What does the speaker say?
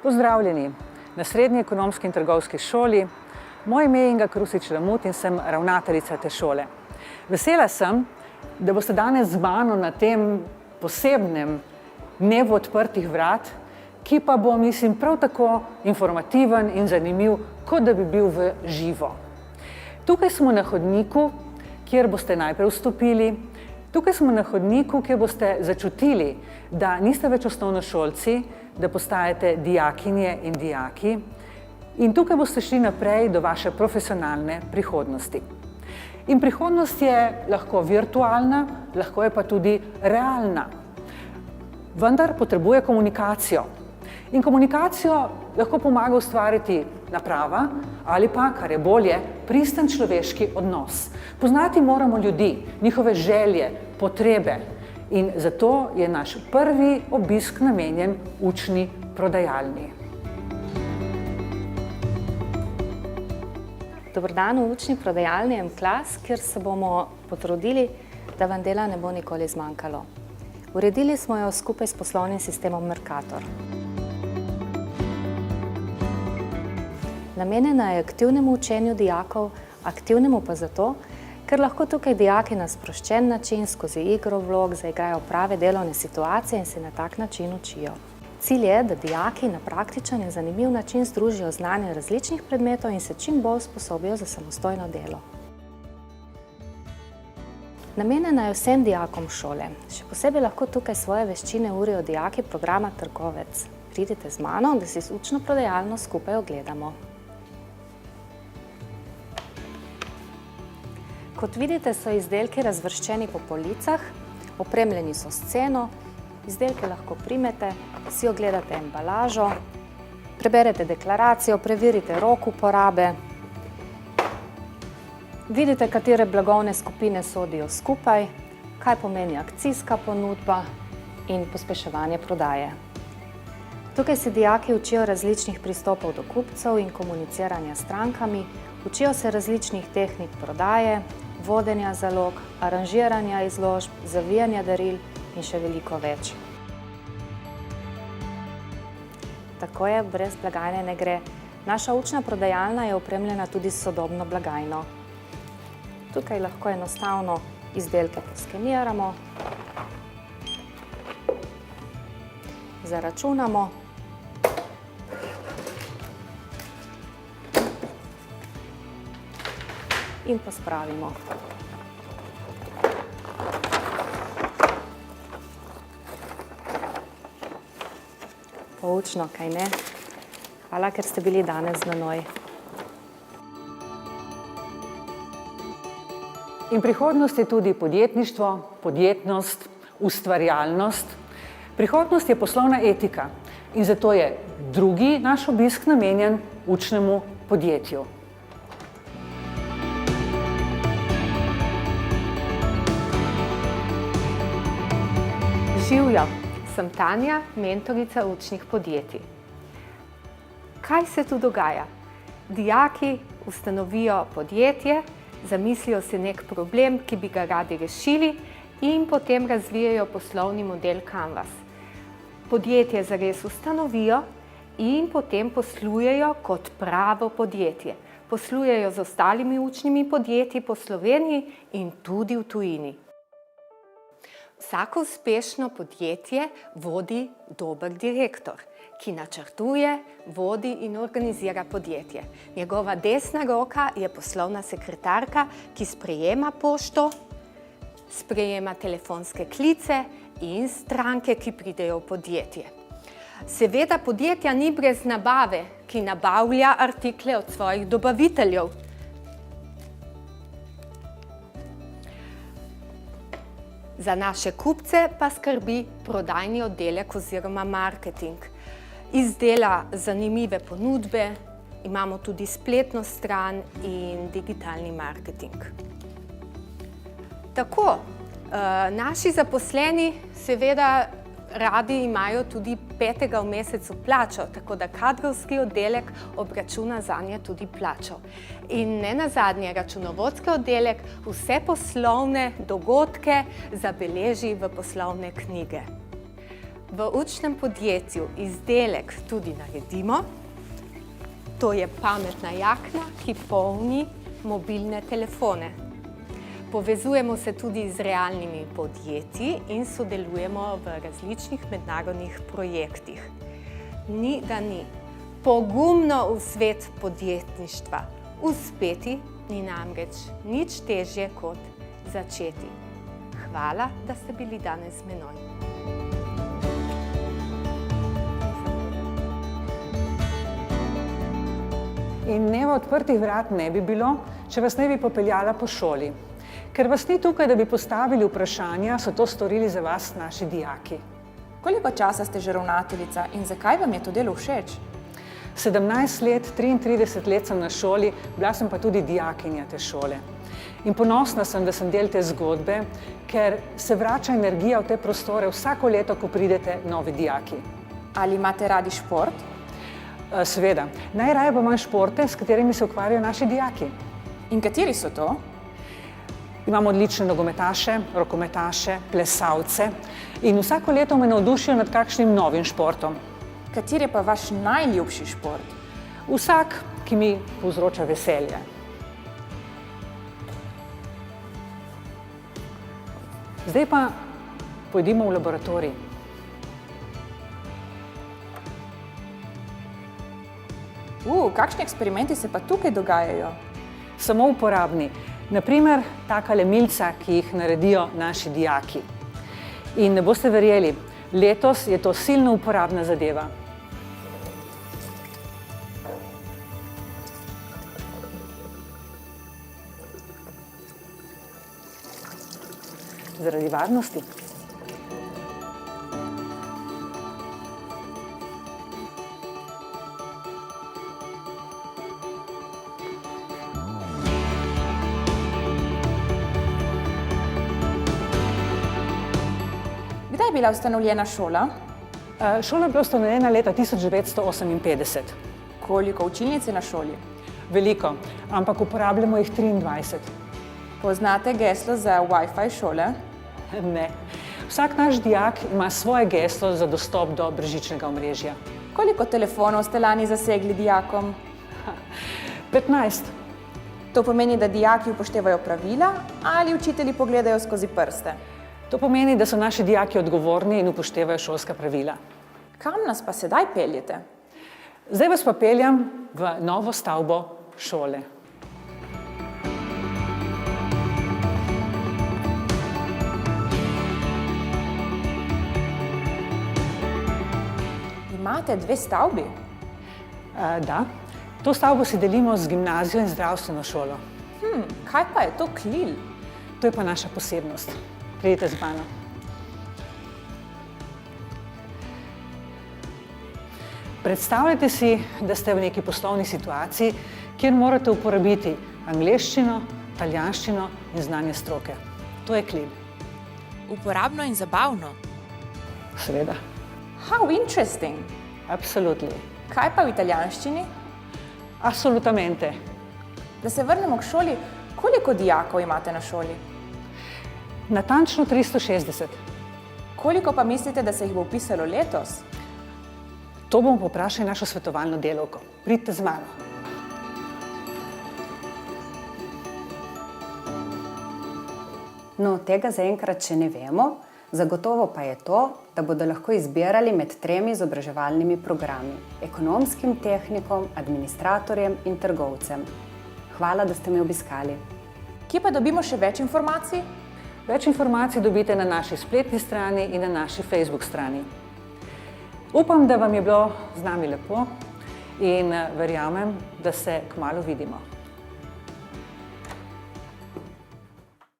Pozdravljeni na Srednji ekonomski in trgovski šoli. Moje ime je Inga Krusič-Lamut in sem ravnateljica te šole. Vesela sem, da boste danes z mano na tem posebnem dnevu odprtih vrat, ki pa bo, mislim, prav tako informativen in zanimiv, kot da bi bil v živo. Tukaj smo na hodniku, kjer boste najprej vstopili. Tukaj smo na hodniku, kjer boste začutili, da niste več osnovnošolci, da postajate dijakinje in dijaki. In tukaj boste šli naprej do vaše profesionalne prihodnosti. In prihodnost je lahko virtualna, lahko je pa tudi realna. Vendar potrebuje komunikacijo. In komunikacijo lahko pomaga ustvariti naprava ali pa, kar je bolje, pristen človeški odnos. Poznati moramo ljudi, njihove želje, potrebe. In zato je naš prvi obisk namenjen učni prodajalni. Dober dan v učni prodajalni M-Class, kjer se bomo potrudili, da vam dela ne bo nikoli zmanjkalo. Uredili smo jo skupaj s poslovnim sistemom Mercator. Namenjena je aktivnemu učenju dijakov, aktivnemu pa zato, ker lahko tukaj dijaki na sproščen način skozi igro vlog zaigrajo prave delovne situacije in se na tak način učijo. Cilj je, da dijaki na praktičen in zanimiv način združijo znanje različnih predmetov in se čim bolj usposobijo za samostojno delo. Namenjena je vsem dijakom šole. Še posebej lahko tukaj svoje veščine urijo dijaki programa Trgovec. Pridite z mano, da si učno prodajalno skupaj ogledamo. Kot vidite, so izdelki razvrščeni po policah, opremljeni so s ceno, izdelke lahko primete, si ogledate embalažo, preberete deklaracijo, preverite rok uporabe, vidite, katere blagovne skupine sodijo skupaj, kaj pomeni akcijska ponudba in pospeševanje prodaje. Tukaj se dijaki učijo različnih pristopov do kupcev in komuniciranja s strankami, učijo se različnih tehnik prodaje, vodenja zalog, aranžiranja izložb, zavijanja daril in še veliko več. Tako je, brez blagajne ne gre. Naša učna prodajalna je opremljena tudi s sodobno blagajno. Tukaj lahko enostavno izdelke poskeniramo, zaračunamo in pospravimo. Poučno, kaj ne? Hvala, ker ste bili danes z menoj. In prihodnost je tudi podjetništvo, podjetnost, ustvarjalnost. Prihodnost je poslovna etika in zato je drugi naš obisk namenjen učnemu podjetju. Živjo, sem Tanja, mentorica učnih podjetij. Kaj se tu dogaja? Dijaki ustanovijo podjetje, zamislijo si nek problem, ki bi ga radi rešili in potem razvijajo poslovni model Canvas. Podjetje zares ustanovijo in potem poslujejo kot pravo podjetje. Poslujejo z ostalimi učnimi podjetji po Sloveniji in tudi v tujini. Vsako uspešno podjetje vodi dober direktor, ki načrtuje, vodi in organizira podjetje. Njegova desna roka je poslovna sekretarka, ki sprejema pošto, sprejema telefonske klice in stranke, ki pridejo v podjetje. Seveda podjetja ni brez nabave, ki nabavlja artikle od svojih dobaviteljev. Za naše kupce pa skrbi prodajni oddelek oziroma marketing. Izdela zanimive ponudbe, imamo tudi spletno stran in digitalni marketing. Tako, naši zaposleni seveda radi imajo tudi 5. v mesecu plačo, tako da kadrovski oddelek obračuna zanje tudi plačo. In nenazadnje računovodski oddelek vse poslovne dogodke zabeleži v poslovne knjige. v učnem podjetju izdelek tudi naredimo. To je pametna jakna, ki polni mobilne telefone. Povezujemo se tudi z realnimi podjetji in sodelujemo v različnih mednarodnih projektih. Ni da ni. Pogumno v svet podjetništva. Uspeti ni namreč nič težje kot začeti. Hvala, da ste bili danes z menoj. In dneva odprtih vrat ne bi bilo, če vas ne bi popeljala po šoli. Ker vas ni tukaj, da bi postavili vprašanja, so to storili za vas naši dijaki. Koliko časa ste že ravnateljica in zakaj vam je to delo všeč? 17 let, 33 let sem na šoli, bila sem pa tudi dijakinja te šole. In ponosna sem, da sem del te zgodbe, ker se vrača energija v te prostore vsako leto, ko pridete novi dijaki. Ali imate radi šport? Seveda. Najraje pa imam športe, s katerimi se ukvarjajo naši dijaki. In kateri so to? Imamo odlične nogometaše, rokometaše, plesalce in vsako leto me navdušijo nad kakšnim novim športom. Kateri je pa vaš najljubši šport? Vsak, ki mi povzroča veselje. Zdaj pa pojdimo v laboratorij. Kakšni eksperimenti se pa tukaj dogajajo? Samo uporabni. Naprimer, takale milca, ki jih naredijo naši dijaki. In ne boste verjeli, letos je to silno uporabna zadeva. Zaradi varnosti. Kdaj je bila ustanovljena šola? Šola je bila ustanovljena leta 1958. Koliko učilnic je na šoli? Veliko, ampak uporabljamo jih 23. Poznate geslo za Wi-Fi šole? Ne. Vsak naš dijak ima svoje geslo za dostop do brezžičnega omrežja. Koliko telefonov ste lani zasegli dijakom? 15. To pomeni, da dijaki upoštevajo pravila ali učitelji pogledajo skozi prste? To pomeni, da so naši dijaki odgovorni in upoštevajo šolska pravila. Kam nas pa sedaj peljete? Zdaj vas pa peljem v novo stavbo šole. Imate 2 stavbi? Da. To stavbo si delimo z gimnazijo in zdravstveno šolo. Kaj pa je to klil? To je pa naša posebnost. Pridite z mano. Predstavljajte si, da ste v neki poslovni situaciji, kjer morate uporabiti angleščino, italijanščino in znanje stroke. To je klil. Uporabno in zabavno. Seveda. How interesting! Absolutely. Kaj pa v italijanščini? Absolutamente. Da se vrnemo k šoli, koliko dijakov imate na šoli? Natančno 360. Koliko pa mislite, da se jih bo vpisalo letos? To bomo povprašali našo svetovalno delavko. Pridite z mano. No, tega zaenkrat še ne vemo, zagotovo pa je to, da bodo lahko izbirali med 3 izobraževalnimi programi: ekonomskim tehnikom, administratorjem in trgovcem. Hvala, da ste me obiskali. Kje pa dobimo še več informacij? Več informacij dobite na naši spletni strani in na naši Facebook strani. Upam, da vam je bilo z nami lepo in verjamem, da se kmalu vidimo.